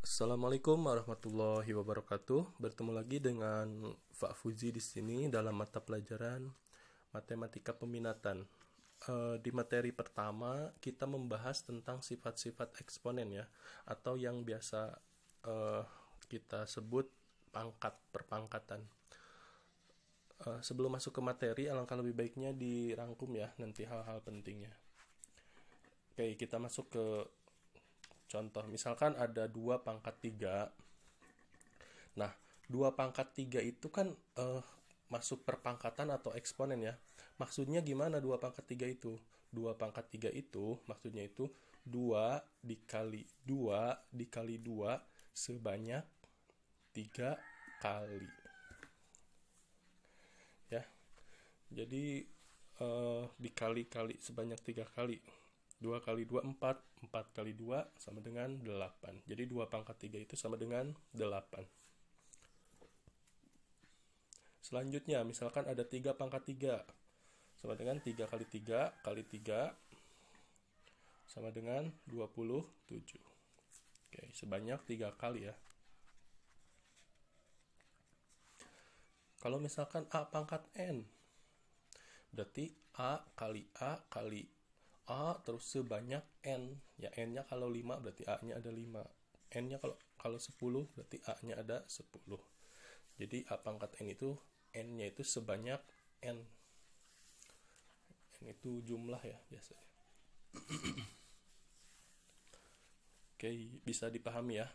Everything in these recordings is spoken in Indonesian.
Assalamualaikum warahmatullahi wabarakatuh. Bertemu lagi dengan Pak Fuzi di sini dalam mata pelajaran Matematika Peminatan. Di materi pertama kita membahas tentang sifat-sifat eksponen ya, atau yang biasa kita sebut pangkat perpangkatan. Sebelum masuk ke materi, alangkah lebih baiknya dirangkum ya nanti hal-hal pentingnya. Oke, kita masuk ke contoh. Misalkan ada 2 pangkat 3. Nah, 2 pangkat 3 itu kan masuk perpangkatan atau eksponen ya. Maksudnya gimana 2 pangkat 3 itu? 2 pangkat 3 itu maksudnya itu 2 dikali 2 dikali 2 sebanyak 3 kali. Ya. Jadi dikali-kali sebanyak 3 kali. 2 kali 2 4, 4 kali 2 sama dengan 8. Jadi 2 pangkat 3 itu sama dengan 8. Selanjutnya, misalkan ada 3 pangkat 3 sama dengan 3 kali 3 kali 3 sama dengan 27. Oke, sebanyak 3 kali ya. Kalau misalkan A pangkat N, berarti A kali A kali A terus sebanyak N. Ya, N-nya kalau 5 berarti A-nya ada 5. N-nya kalau 10 berarti A-nya ada 10. Jadi A pangkat N itu N-nya itu sebanyak N. N itu jumlah ya biasanya. Oke, bisa dipahami ya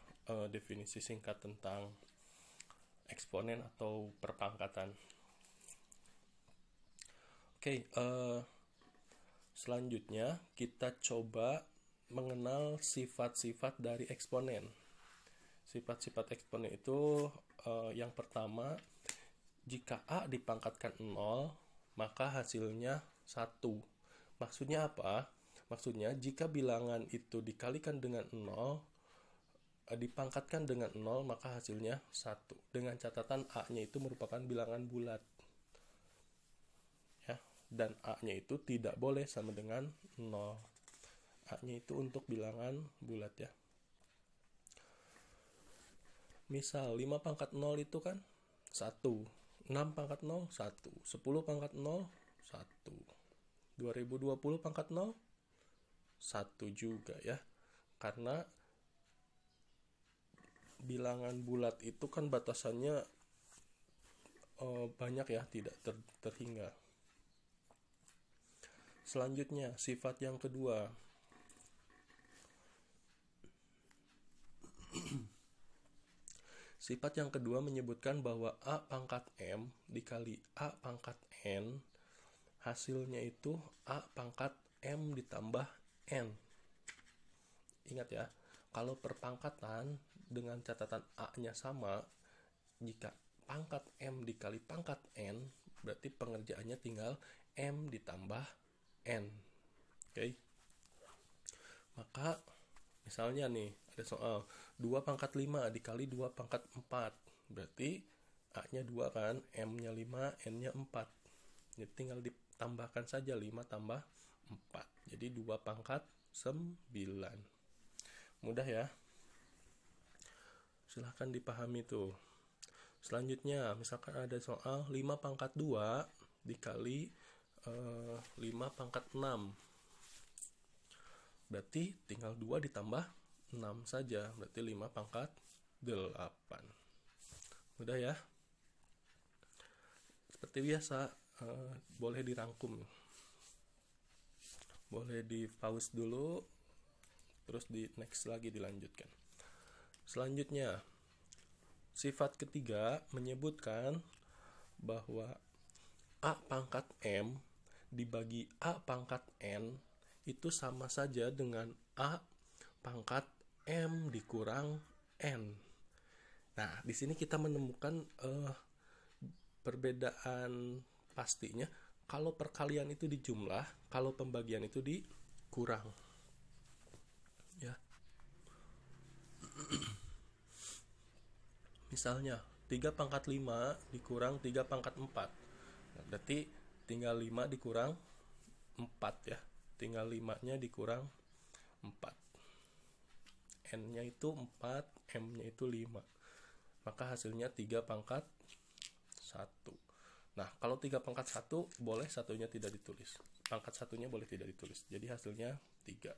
definisi singkat tentang eksponen atau perpangkatan. Oke, selanjutnya kita coba mengenal sifat-sifat dari eksponen. Sifat-sifat eksponen itu yang pertama, jika A dipangkatkan 0, maka hasilnya 1. Maksudnya apa? Maksudnya jika bilangan itu dikalikan dengan 0, dipangkatkan dengan 0, maka hasilnya 1. Dengan catatan A-nya itu merupakan bilangan bulat. Dan A-nya itu tidak boleh sama dengan 0. A-nya itu untuk bilangan bulat ya. Misal 5 pangkat 0 itu kan 1, 6 pangkat 0 1, 10 pangkat 0 1, 2020 pangkat 0 1 juga ya. Karena bilangan bulat itu kan batasannya banyak ya, tidak terhingga. Selanjutnya, sifat yang kedua. Sifat yang kedua menyebutkan bahwa A pangkat M dikali A pangkat N, hasilnya itu A pangkat M ditambah N. Ingat ya, kalau perpangkatan dengan catatan A-nya sama, jika pangkat M dikali pangkat N, berarti pengerjaannya tinggal M ditambah N. Oke. Maka misalnya nih ada soal 2 pangkat 5 dikali 2 pangkat 4, berarti A-nya 2 kan, M-nya 5, N-nya 4. Jadi tinggal ditambahkan saja 5 tambah 4. Jadi 2 pangkat 9. Mudah ya. Silahkan dipahami tuh. Selanjutnya, misalkan ada soal 5 pangkat 2 dikali 5 pangkat 6, berarti tinggal 2 ditambah 6 saja, berarti 5 pangkat 8. Mudah ya. Seperti biasa, boleh dirangkum, boleh di pause dulu, terus di next lagi dilanjutkan. Selanjutnya, sifat ketiga menyebutkan bahwa A pangkat M dibagi A pangkat N itu sama saja dengan A pangkat M dikurang N. Nah, di sini kita menemukan perbedaan pastinya. Kalau perkalian itu dijumlah, kalau pembagian itu dikurang. Ya. Misalnya 3 pangkat 5 dikurang 3 pangkat 4. Nah, berarti tinggal 5 dikurang 4 ya. Tinggal 5-nya dikurang 4. N-nya itu 4, M-nya itu 5. Maka hasilnya 3 pangkat 1. Nah, kalau 3 pangkat 1, boleh satunya tidak ditulis. Pangkat satunya boleh tidak ditulis. Jadi hasilnya 3.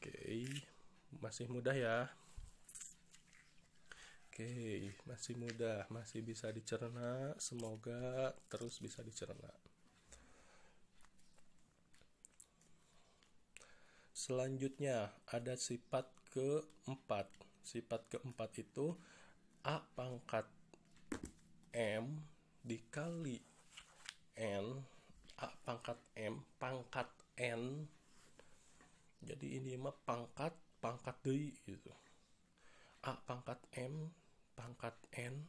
Oke, masih mudah ya. Oke, masih mudah, masih bisa dicerna. Semoga terus bisa dicerna. Selanjutnya ada sifat keempat. Sifat keempat itu A pangkat M dikali N. A pangkat M pangkat N. Jadi ini mah pangkat deui gitu. A pangkat M pangkat N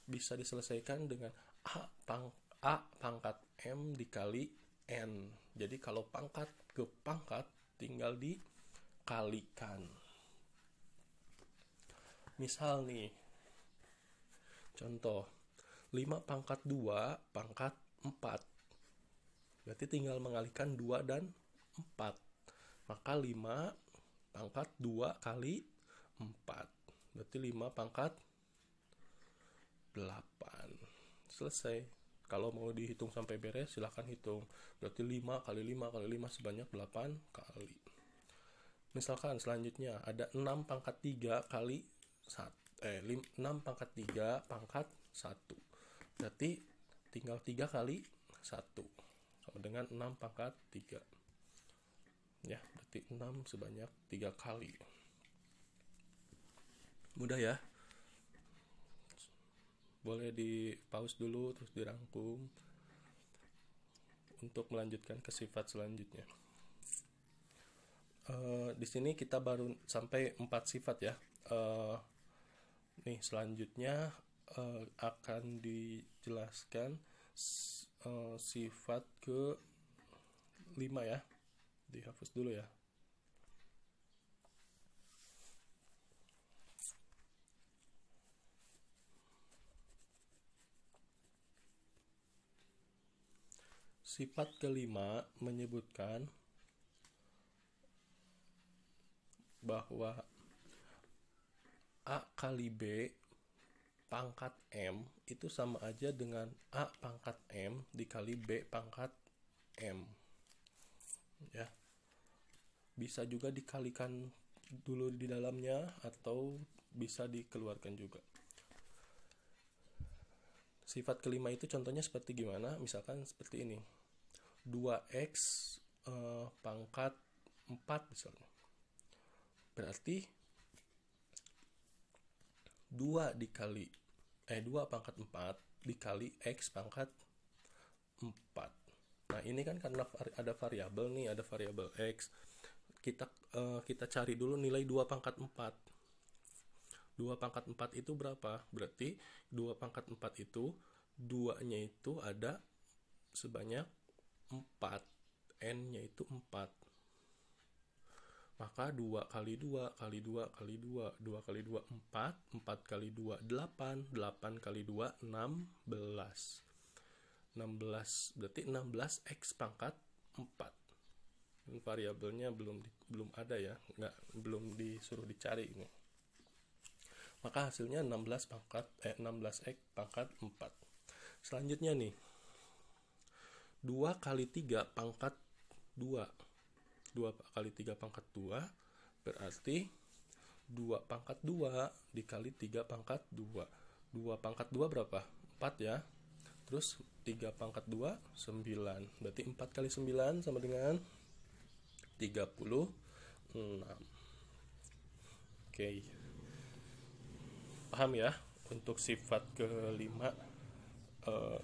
bisa diselesaikan dengan A pangkat M dikali N. Jadi kalau pangkat ke pangkat tinggal dikalikan. Misal nih, contoh 5 pangkat 2 pangkat 4. Berarti tinggal mengalihkan 2 dan 4. Maka 5 pangkat 2 kali 4. Berarti 5 pangkat 8. Selesai. Kalau mau dihitung sampai beres, silahkan hitung. Berarti 5 kali 5 kali 5 sebanyak 8 kali. Misalkan selanjutnya ada 6 pangkat 3 kali 6 pangkat 3 pangkat 1. Berarti tinggal 3 kali 1. Sama dengan 6 pangkat 3. Ya, berarti 6 sebanyak 3 kali. Mudah ya. Boleh di pause dulu terus dirangkum untuk melanjutkan ke sifat selanjutnya. Di sini kita baru sampai 4 sifat ya. Nih selanjutnya akan dijelaskan sifat ke 5 ya. Dihapus dulu ya. Sifat kelima menyebutkan bahwa A kali B pangkat M itu sama aja dengan A pangkat M dikali B pangkat M. Ya. Bisa juga dikalikan dulu di dalamnya atau bisa dikeluarkan juga. Sifat kelima itu contohnya seperti gimana? Misalkan seperti ini. 2x pangkat 4 misalnya. Berarti 2 pangkat 4 dikali x pangkat 4. Nah, ini kan karena ada variabel nih, ada variabel x. Kita cari dulu nilai 2 pangkat 4. 2 pangkat 4 itu berapa? Berarti 2 pangkat 4 itu 2-nya itu ada sebanyak 4. N-nya itu 4. Maka 2 kali 2 kali 2 kali 2. 2 kali 2 4. 4 kali 2 8. 8 kali 2 16. 16 berarti 16 x pangkat 4. Variabelnya belum ada ya, belum disuruh dicari ini. Maka hasilnya 16x pangkat 4. Selanjutnya nih. 2 kali 3 pangkat 2. 2 kali 3 pangkat 2 berarti 2 pangkat 2 dikali 3 pangkat 2. 2 pangkat 2 berapa? 4 ya. Terus 3 pangkat 2 9. Berarti 4 kali 9 sama dengan 36. Oke. Paham ya? Untuk sifat kelima,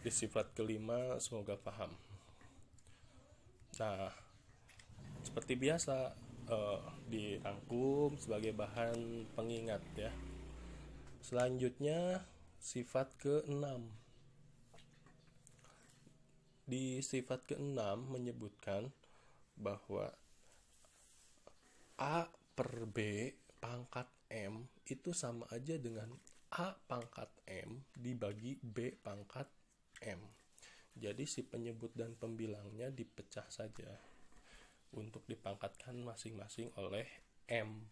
di sifat kelima semoga paham. Nah, seperti biasa dirangkum sebagai bahan pengingat ya. Selanjutnya sifat ke-6. Di sifat ke-6 menyebutkan bahwa A per B pangkat M itu sama aja dengan A pangkat M dibagi B pangkat M. Jadi si penyebut dan pembilangnya dipecah saja. untuk dipangkatkan masing-masing oleh M.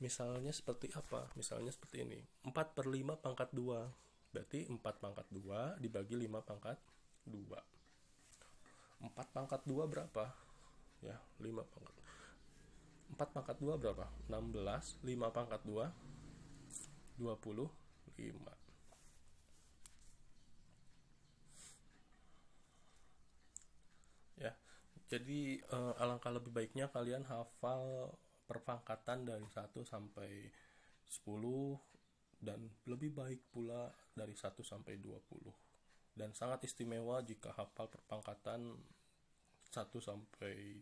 Misalnya seperti apa? Misalnya seperti ini. 4 per 5 pangkat 2. Berarti 4 pangkat 2 dibagi 5 pangkat 2. 4 pangkat 2 berapa? Ya, 5 pangkat. 4 pangkat 2 berapa? 16. 5 pangkat 2 25. Ya. Jadi alangkah lebih baiknya kalian hafal perpangkatan dari 1 sampai 10, dan lebih baik pula dari 1 sampai 20. Dan sangat istimewa jika hafal perpangkatan 1 sampai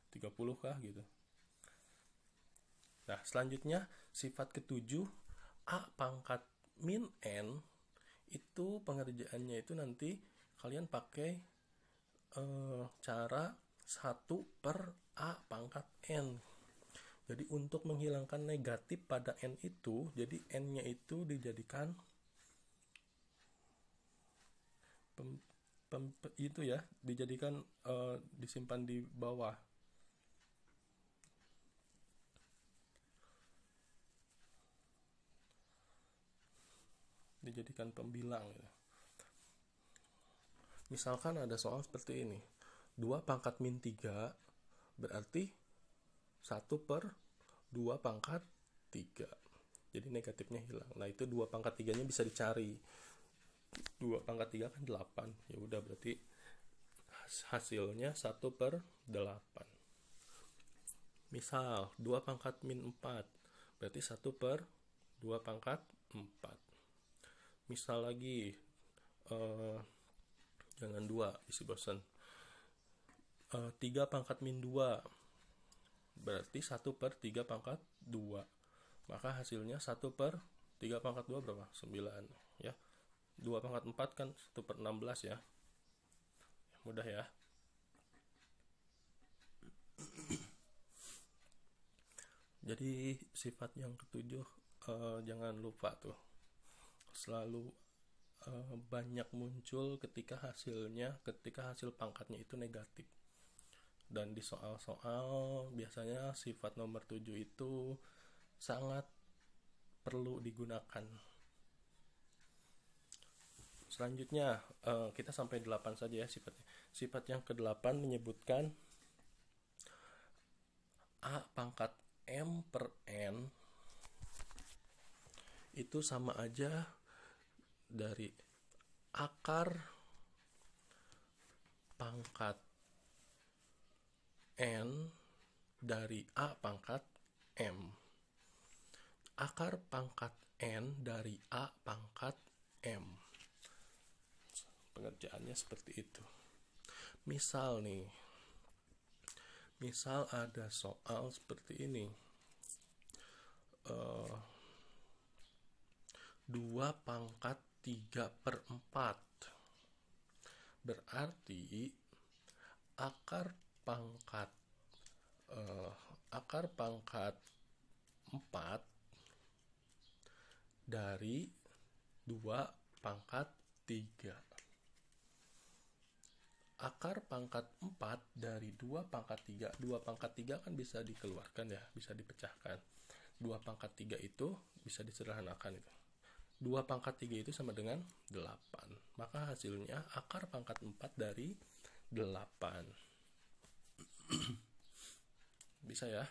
30 kah gitu. Nah, selanjutnya sifat ketujuh, A pangkat min N, itu pengerjaannya itu nanti kalian pakai cara 1 per A pangkat N. Jadi untuk menghilangkan negatif pada N itu, jadi N-nya itu dijadikan itu ya, dijadikan disimpan di bawah. Dijadikan pembilang ya. Misalkan ada soal seperti ini. 2 pangkat min 3 berarti 1 per 2 pangkat 3. Jadi negatifnya hilang. Nah, itu 2 pangkat 3-nya bisa dicari. 2 pangkat 3 kan 8. Ya udah, berarti hasilnya 1 per 8. Misal 2 pangkat min 4 berarti 1 per 2 pangkat 4. Misal lagi jangan 2, isi bosan. 3 pangkat min 2 berarti 1 per 3 pangkat 2. Maka hasilnya 1 per 3 pangkat 2 berapa? 9 ya. 2 pangkat 4 kan 1 per 16 ya. Mudah ya. Jadi sifat yang ketujuh jangan lupa tuh. Selalu banyak muncul ketika hasil pangkatnya itu negatif. Dan di soal-soal biasanya sifat nomor 7 itu sangat perlu digunakan. Selanjutnya kita sampai 8 saja ya sifatnya. Sifat yang ke-8 menyebutkan A pangkat M per N itu sama aja dari akar pangkat N dari A pangkat M. Akar pangkat N dari A pangkat M. Pengerjaannya seperti itu. Misal ada soal seperti ini. 2 pangkat 3 per 4 berarti akar pangkat 4 dari 2 pangkat 3. Akar pangkat 4 dari 2 pangkat 3. 2 pangkat 3 kan bisa dikeluarkan ya, bisa dipecahkan. 2 pangkat 3 itu bisa disederhanakan itu. 2 pangkat 3 itu sama dengan 8. Maka hasilnya akar pangkat 4 dari 8. Bisa ya.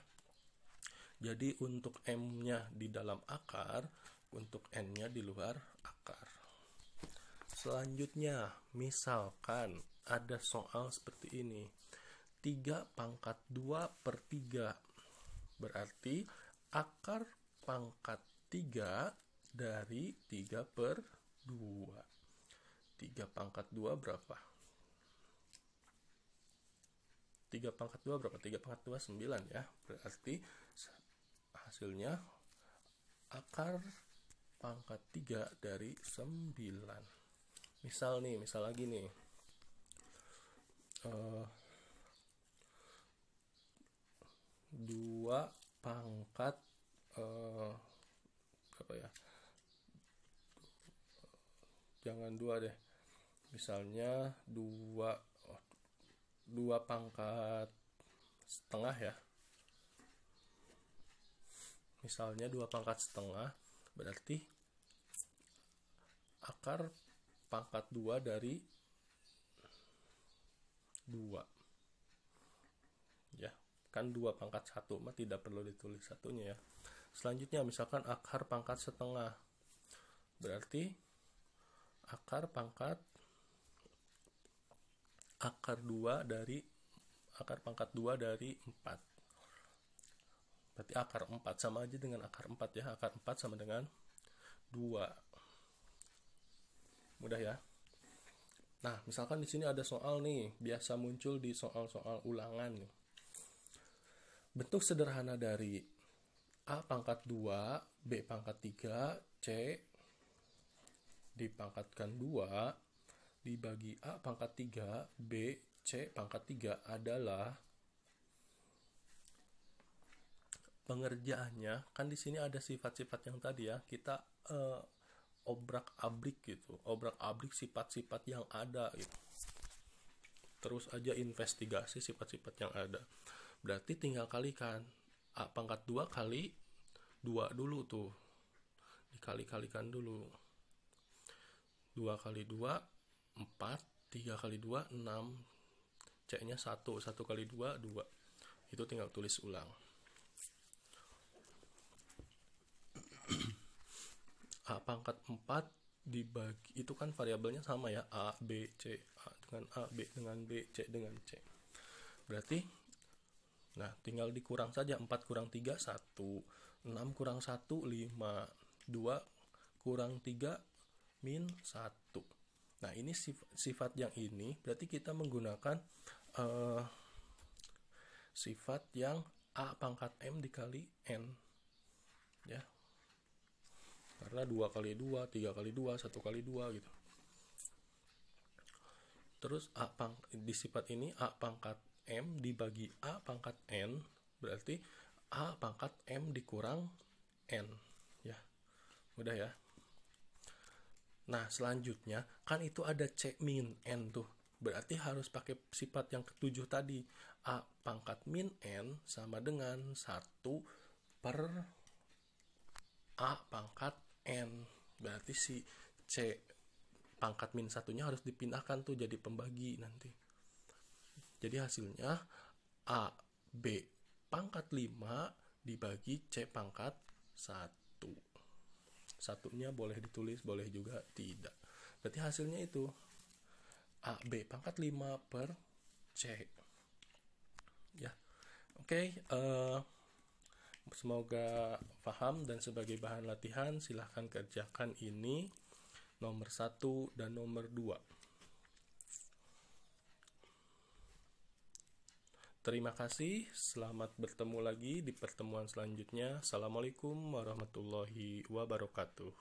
Jadi untuk M-nya di dalam akar, untuk N-nya di luar akar. Selanjutnya, misalkan ada soal seperti ini. 3 pangkat 2 per 3 berarti akar pangkat 3 dari 3 per 2. 3 pangkat 2 berapa? 3 pangkat 2 berapa? 3 pangkat 2 9 ya. Berarti hasilnya akar pangkat 3 dari 9. Misal lagi nih. 2 pangkat berapa ya? Jangan 2 deh. Misalnya 2 pangkat setengah ya. Misalnya 2 pangkat setengah, berarti akar pangkat 2 dari 2. Ya, kan 2 pangkat 1 mah tidak perlu ditulis satunya ya. Selanjutnya misalkan akar pangkat setengah, berarti akar pangkat akar pangkat 2 dari 4. Berarti akar 4 sama aja dengan akar 4 ya. Akar 4 sama dengan 2. Mudah ya. Nah, misalkan di sini ada soal nih, biasa muncul di soal-soal ulangan nih. Bentuk sederhana dari A pangkat 2, B pangkat 3, C dipangkatkan 2 dibagi A pangkat 3, B, C pangkat 3 adalah, pengerjaannya kan di sini ada sifat-sifat yang tadi ya, kita obrak-abrik gitu, obrak-abrik sifat-sifat yang ada gitu. Terus aja investigasi sifat-sifat yang ada. Berarti tinggal kalikan A pangkat 2 kali 2 dulu tuh. Dikali-kalikan dulu. 2 kali 2 4, 3 kali 2 6. C-nya 1, 1 kali 2 2. Itu tinggal tulis ulang. A pangkat 4 dibagi, itu kan variabelnya sama ya, A, B, C, A dengan A, B dengan B, C dengan C. Berarti, nah tinggal dikurang saja, 4 kurang 3, 1, 6 kurang 1, 5, 2 kurang 3, min 1. Nah ini sifat yang ini, berarti kita menggunakan sifat yang A pangkat M dikali N. Ya. Karena 2 kali 2, 3 kali 2, 1 kali 2 gitu. Terus di sifat ini A pangkat M dibagi A pangkat N, berarti A pangkat M dikurang N. Ya, mudah ya. Nah, selanjutnya kan itu ada C min N tuh. Berarti harus pakai sifat yang ketujuh tadi. A pangkat min N sama dengan 1 per A pangkat N. Berarti si C pangkat min 1-nya harus dipindahkan tuh jadi pembagi nanti. Jadi hasilnya A B pangkat 5 dibagi C pangkat 1. Satunya boleh ditulis, boleh juga tidak. Berarti hasilnya itu A B pangkat 5 per C. Ya. Oke, semoga paham, dan sebagai bahan latihan silahkan kerjakan ini nomor 1 dan nomor 2. Terima kasih, selamat bertemu lagi di pertemuan selanjutnya. Assalamualaikum warahmatullahi wabarakatuh.